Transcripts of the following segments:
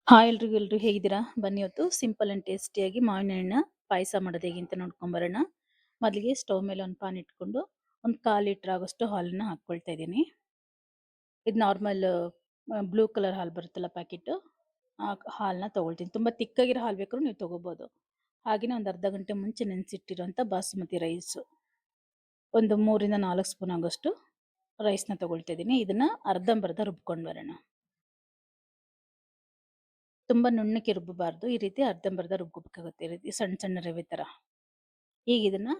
Hi ಎಲ್ರಿಗೂ ಹೇಗಿದ್ದೀರಾ? ಬನ್ನಿ ಇವತ್ತು ಸಿಂಪಲ್ ಅಂಡ್ ಟೇಸ್ಟಿಯಾಗಿ ಮಾವಿನ ಹಣ್ಣ ಪಾಯಸ ಮಾಡೋದು ಹೇಗೆ ಅಂತ ನೋಡ್ಕೊಂಬರೋಣ. ಮೊದಲಿಗೆ ಸ್ಟವ್ ಮೇಲೆ ಒಂದು ಪಾನ್ ಇಟ್ಕೊಂಡು ಒಂದು 1/4 ಲೀಟರ್ ಆಗೋಷ್ಟು ಹಾಲನ್ನ ಹಾಕ್ಕೊಳ್ತಾ ಇದ್ದೀನಿ. ಇದು ನಾರ್ಮಲ್ ಬ್ಲೂ ಕಲರ್ ಹಾಲು ಬರುತ್ತಲ್ಲ ಪ್ಯಾಕೆಟ್, ಆ ಹಾಲನ್ನ ತಗೊಳ್ತೀನಿ. ತುಂಬ ತಿಕ್ಕಾಗಿರೋ ಹಾಲು ಬೇಕಾದ್ರೂ ನೀವು ತಗೋಬೋದು. ಹಾಗೆಯೇ ಒಂದು ಅರ್ಧ ಗಂಟೆ ಮುಂಚೆ ನೆನೆಸಿಟ್ಟಿರೋಂಥ ಬಾಸುಮತಿ ರೈಸು ಒಂದು 3ರಿಂದ 4 ಸ್ಪೂನ್ ಆಗೋಷ್ಟು ರೈಸ್ನ ತಗೊಳ್ತಾ ಇದ್ದೀನಿ. ಇದನ್ನ ಅರ್ಧಂಬರ್ಧ ರುಬ್ಕೊಂಡು ಬರೋಣ. ತುಂಬ ನುಣ್ಣಕ್ಕೆ ರುಬ್ಬಬಾರ್ದು, ಈ ರೀತಿ ಅರ್ಧಂಬರ್ಧ ರುಬ್ಕೋಬೇಕಾಗುತ್ತೆ, ಈ ರೀತಿ ಸಣ್ಣ ಸಣ್ಣ ರವೆ ಥರ. ಈಗ ಇದನ್ನ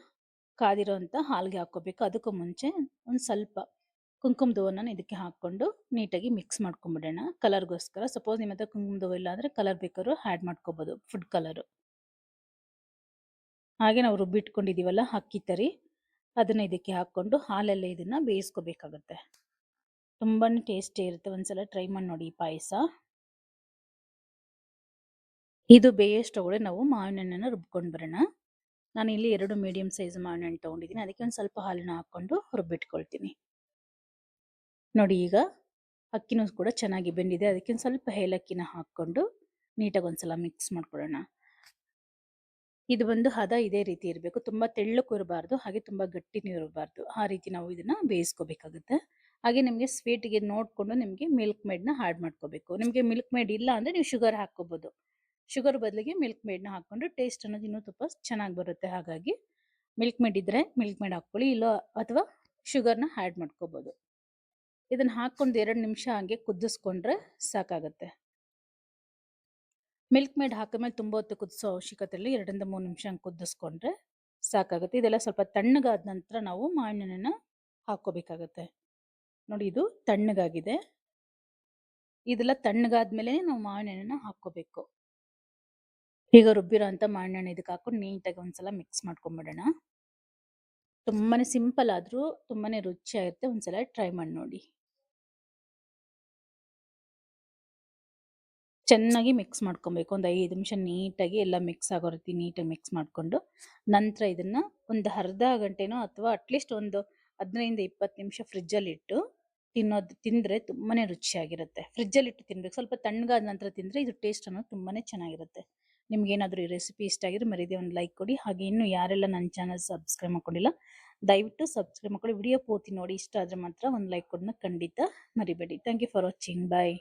ಕಾದಿರೋಂಥ ಹಾಲಿಗೆ ಹಾಕ್ಕೋಬೇಕು. ಅದಕ್ಕೂ ಮುಂಚೆ ಒಂದು ಸ್ವಲ್ಪ ಕುಂಕುಮದವನ್ನ ಇದಕ್ಕೆ ಹಾಕ್ಕೊಂಡು ನೀಟಾಗಿ ಮಿಕ್ಸ್ ಮಾಡ್ಕೊಂಬಿಡೋಣ ಕಲರ್ಗೋಸ್ಕರ. ಸಪೋಸ್ ನಿಮ್ಮ ಹತ್ರ ಕುಂಕುಮದವ ಇಲ್ಲ ಅಂದರೆ ಕಲರ್ ಬೇಕಾದ್ರೂ ಆ್ಯಡ್ ಮಾಡ್ಕೋಬೋದು, ಫುಡ್ ಕಲರು. ಹಾಗೆ ನಾವು ರುಬ್ಬಿಟ್ಕೊಂಡಿದ್ದೀವಲ್ಲ ಅಕ್ಕಿ ತರಿ, ಅದನ್ನು ಇದಕ್ಕೆ ಹಾಕ್ಕೊಂಡು ಹಾಲಲ್ಲೇ ಇದನ್ನು ಬೇಯಿಸ್ಕೋಬೇಕಾಗತ್ತೆ. ತುಂಬಾ ಟೇಸ್ಟಿ ಇರುತ್ತೆ, ಒಂದ್ಸಲ ಟ್ರೈ ಮಾಡಿ ನೋಡಿ ಈ ಪಾಯಸ. ಇದು ಬೇಯೋಷ್ಟೊಳಗಡೆ ನಾವು ಮಾವಿನ ಹಣ್ಣನ್ನು ರುಬ್ಕೊಂಡು ಬರೋಣ. ನಾನು ಇಲ್ಲಿ 2 ಮೀಡಿಯಂ ಸೈಜ್ ಮಾವಿನ ಹಣ್ಣು ತೊಗೊಂಡಿದ್ದೀನಿ. ಅದಕ್ಕೆ ಒಂದು ಸ್ವಲ್ಪ ಹಾಲನ್ನ ಹಾಕ್ಕೊಂಡು ರುಬ್ಬಿಟ್ಕೊಳ್ತೀನಿ. ನೋಡಿ, ಈಗ ಅಕ್ಕಿನೂ ಕೂಡ ಚೆನ್ನಾಗಿ ಬೆಂದಿದೆ. ಅದಕ್ಕೆ ಒಂದು ಸ್ವಲ್ಪ ಏಲಕ್ಕಿನ ಹಾಕ್ಕೊಂಡು ನೀಟಾಗಿ ಒಂದ್ಸಲ ಮಿಕ್ಸ್ ಮಾಡ್ಕೊಳ್ಳೋಣ. ಇದು ಒಂದು ಹದ ಇದೇ ರೀತಿ ಇರಬೇಕು, ತುಂಬ ತೆಳ್ಳಕ್ಕೂ ಇರಬಾರ್ದು, ಹಾಗೆ ತುಂಬ ಗಟ್ಟಿನೂ ಇರಬಾರ್ದು. ಆ ರೀತಿ ನಾವು ಇದನ್ನು ಬೇಯಿಸ್ಕೋಬೇಕಾಗುತ್ತೆ. ಹಾಗೆ ನಿಮಗೆ ಸ್ವೀಟಿಗೆ ನೋಡಿಕೊಂಡು ನಿಮಗೆ ಮಿಲ್ಕ್ ಮೇಡ್ನ ಆ್ಯಡ್ ಮಾಡ್ಕೋಬೇಕು. ನಿಮಗೆ ಮಿಲ್ಕ್ ಮೇಡ್ ಇಲ್ಲ ಅಂದರೆ ನೀವು ಶುಗರ್ ಹಾಕ್ಕೋಬೋದು. ಶುಗರ್ ಬದಲಿಗೆ ಮಿಲ್ಕ್ ಮೇಡ್ನ ಹಾಕ್ಕೊಂಡು ಟೇಸ್ಟ್ ಅನ್ನೋದು ಇನ್ನೂ ತುಂಬ ಚೆನ್ನಾಗಿ ಬರುತ್ತೆ. ಹಾಗಾಗಿ ಮಿಲ್ಕ್ ಮೇಡ್ ಇದ್ದರೆ ಮಿಲ್ಕ್ ಮೇಡ್ ಹಾಕ್ಕೊಳ್ಳಿ, ಇಲ್ಲ ಅಥವಾ ಶುಗರ್ನ ಆ್ಯಡ್ ಮಾಡ್ಕೋಬೋದು. ಇದನ್ನು ಹಾಕ್ಕೊಂಡು 2 ನಿಮಿಷ ಹಾಗೆ ಕುದಿಸ್ಕೊಂಡ್ರೆ ಸಾಕಾಗುತ್ತೆ. ಮಿಲ್ಕ್ ಮೇಡ್ ಹಾಕಿದ್ಮೇಲೆ ತುಂಬ ಹೊತ್ತು ಕುದಿಸೋ ಅವಶ್ಯಕತೆ ಇಲ್ಲ, 2ರಿಂದ 3 ನಿಮಿಷ ಹಂಗೆ ಕುದಿಸ್ಕೊಂಡ್ರೆ ಸಾಕಾಗುತ್ತೆ. ಇದೆಲ್ಲ ಸ್ವಲ್ಪ ತಣ್ಣಗಾದ ನಂತರ ನಾವು ಮಾವಿನ ಹಣ್ಣನ್ನ ಹಾಕ್ಕೋಬೇಕಾಗತ್ತೆ. ನೋಡಿ, ಇದು ತಣ್ಣಗಾಗಿದೆ. ಇದೆಲ್ಲ ತಣ್ಣಗಾದ್ಮೇಲೆ ನಾವು ಮಾವಿನ ಹಣ್ಣನ್ನ ಹಾಕ್ಕೋಬೇಕು. ಈಗ ರುಬ್ಬಿರೋ ಅಂಥ ಮಾವಿನ ಹಣ್ಣು ಇದಕ್ಕೆ ಹಾಕೊಂಡು ನೀಟಾಗಿ ಒಂದ್ಸಲ ಮಿಕ್ಸ್ ಮಾಡ್ಕೊಂಬಿಡೋಣ. ತುಂಬಾನೇ ಸಿಂಪಲ್ ಆದರೂ ತುಂಬಾನೇ ರುಚಿಯಾಗಿರುತ್ತೆ, ಒಂದ್ಸಲ ಟ್ರೈ ಮಾಡಿ ನೋಡಿ. ಚೆನ್ನಾಗಿ ಮಿಕ್ಸ್ ಮಾಡ್ಕೊಬೇಕು. ಒಂದು 5 ನಿಮಿಷ ನೀಟಾಗಿ ಎಲ್ಲ ಮಿಕ್ಸ್ ಆಗೋ ರೀತಿ ನೀಟಾಗಿ ಮಿಕ್ಸ್ ಮಾಡಿಕೊಂಡು ನಂತರ ಇದನ್ನು ಒಂದು ಅರ್ಧ ಗಂಟೆನೋ ಅಥವಾ ಅಟ್ಲೀಸ್ಟ್ ಒಂದು 15ರಿಂದ 20 ನಿಮಿಷ ಫ್ರಿಜ್ಜಲ್ಲಿ ಇಟ್ಟು ತಿಂದರೆ ತುಂಬಾ ರುಚಿಯಾಗಿರುತ್ತೆ. ಫ್ರಿಜ್ಜಲ್ಲಿ ಇಟ್ಟು ತಿನ್ಬೇಕು. ಸ್ವಲ್ಪ ತಣ್ಣಗಾದ ನಂತರ ತಿಂದರೆ ಇದು ಟೇಸ್ಟ್ ಅನ್ನೋದು ತುಂಬಾ ಚೆನ್ನಾಗಿರುತ್ತೆ. ನಿಮ್ಗೇನಾದರೂ ಈ ರೆಸಿಪಿ ಇಷ್ಟ ಆಗಿದ್ರೆ ಮರೀದೆ ಒಂದು ಲೈಕ್ ಕೊಡಿ. ಹಾಗೆ ಇನ್ನೂ ಯಾರೆಲ್ಲ ನನ್ನ ಚಾನಲ್ ಸಬ್ಸ್ಕ್ರೈಬ್ ಮಾಡ್ಕೊಂಡಿಲ್ಲ ದಯವಿಟ್ಟು ಸಬ್ಸ್ಕ್ರೈಬ್ ಮಾಡ್ಕೊಳ್ಳಿ. ವಿಡಿಯೋ ಪೂರ್ತಿ ನೋಡಿ, ಇಷ್ಟ ಆದರೆ ಮಾತ್ರ ಒಂದು ಲೈಕ್ ಕೊಡೋದನ್ನ ಖಂಡಿತ ಮರಿಬೇಡಿ. Thank you for watching. Bye.